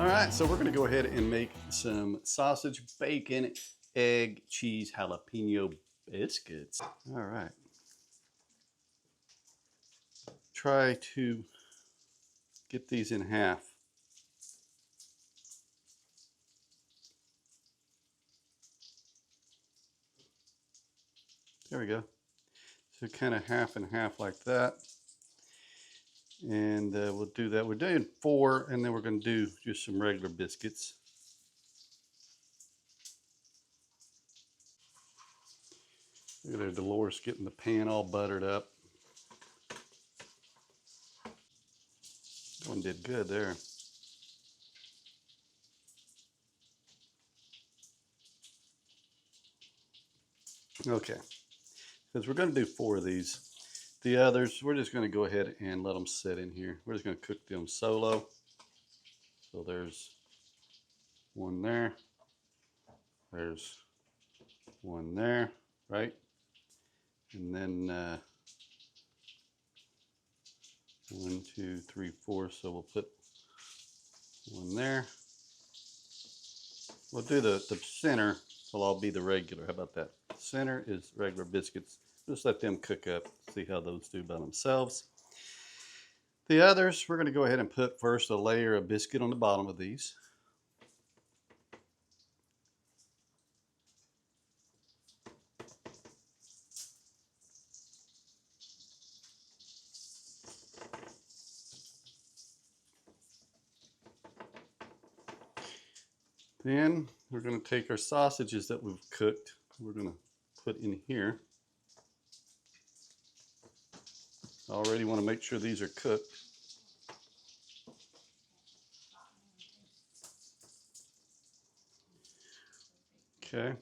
All right, so we're gonna go ahead and make some sausage, bacon, egg, cheese, jalapeno biscuits. All right. Try to get these in half. There we go. So kind of half and half like that. And we'll do that. We're doing 4, and then we're going to do just some regular biscuits. Look at there, Dolores getting the pan all buttered up. That one did good there. Okay, because we're going to do 4 of these. The others, we're just going to go ahead and let them sit in here. We're just going to cook them solo. So there's one there. There's one there, right? And then 1, 2, 3, 4. So we'll put one there. We'll do the center. Will all be the regular. How about that? Center is regular biscuits. Just let them cook up. See how those do by themselves. The others, we're going to go ahead and put first a layer of biscuit on the bottom of these. Then we're going to take our sausages that we've cooked. We're going to put in here. I already want to make sure these are cooked. Okay.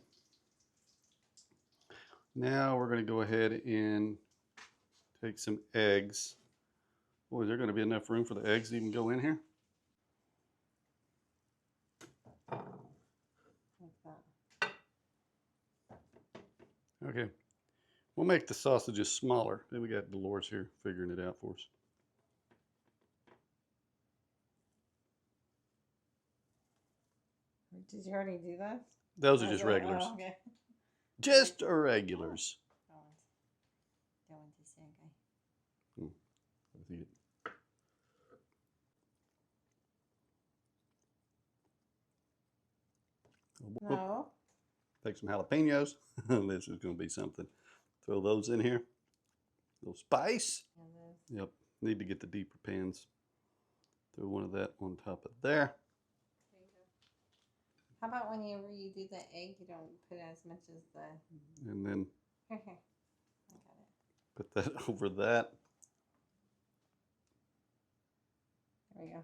Now we're going to go ahead and take some eggs. Boy, is there going to be enough room for the eggs to even go in here? Okay. We'll make the sausages smaller. Then we got Dolores here figuring it out for us. Did you already do that? Those are just regulars. Oh, okay. Just regulars. Don't want to say, okay. No. Take some jalapeños. This is going to be something. Throw those in here. A little spice. Yep. Need to get the deeper pans. Throw one of that on top of there. There you go. How about whenever you do the egg, you don't put as much as the... And then I got it. Put that over that. There we go.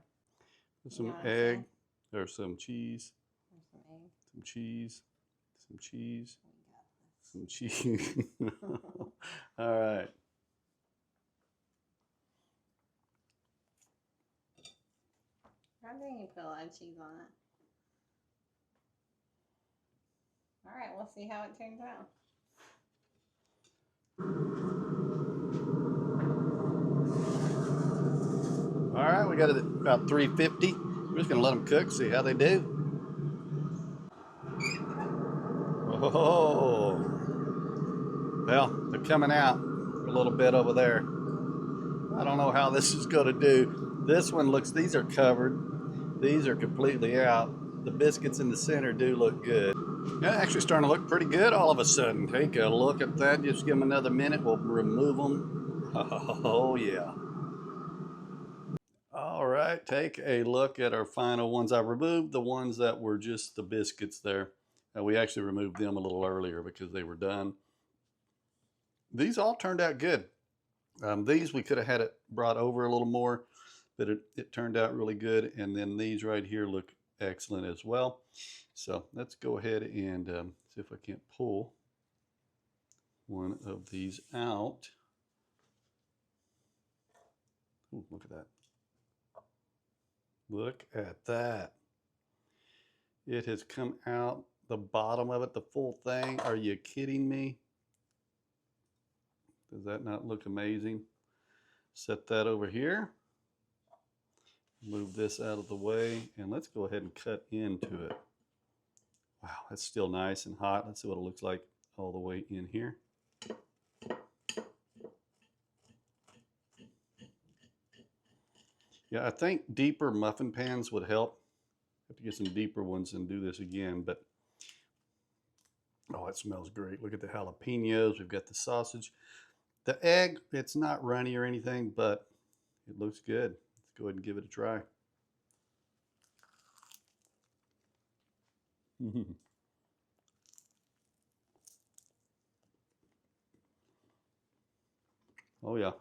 Put some egg. There's some cheese. There's some egg. Some cheese. Some cheese. Some cheese. All right. How do you put a lot of cheese on it? All right, we'll see how it turns out. All right, we got it at about 350. We're just gonna let them cook, see how they do. Oh, well, they're coming out a little bit over there. I don't know how this is gonna do. This one looks, these are covered. These are completely out. The biscuits in the center do look good. Yeah, actually starting to look pretty good all of a sudden. Take a look at that. Just give them another minute. We'll remove them. Oh, yeah. All right, take a look at our final ones. I removed the ones that were just the biscuits there. We actually removed them a little earlier because they were done. These all turned out good. These we could have had it brought over a little more, but it turned out really good. And then these right here look excellent as well. So let's go ahead and see if I can't pull one of these out. Ooh, look at that. Look at that. It has come out, the bottom of it, the full thing. Are you kidding me? Does that not look amazing? Set that over here. Move this out of the way, and let's go ahead and cut into it. Wow, that's still nice and hot. Let's see what it looks like all the way in here. Yeah, I think deeper muffin pans would help. Have to get some deeper ones and do this again, but oh, it smells great. Look at the jalapenos. We've got the sausage. The egg, it's not runny or anything, but it looks good. Let's go ahead and give it a try. Oh yeah.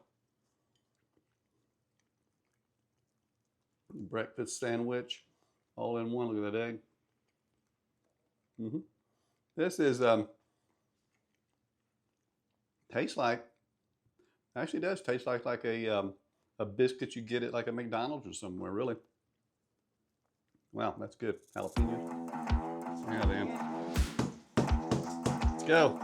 Breakfast sandwich, all in one. Look at that egg. This is tastes like, actually does taste like a biscuit you get at like a McDonald's or somewhere, really. Wow, that's good. Jalapeno. Yeah, then. Let's go.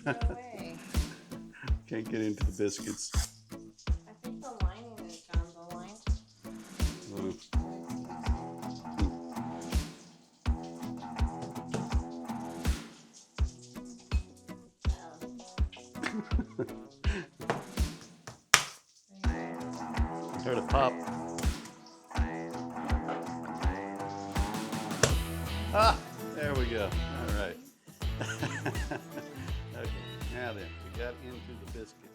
No way. Can't get into the biscuits. I think the lining is gone. The line. Heard it pop. Ah, there we go. All right. Okay, now then, we got into the biscuit.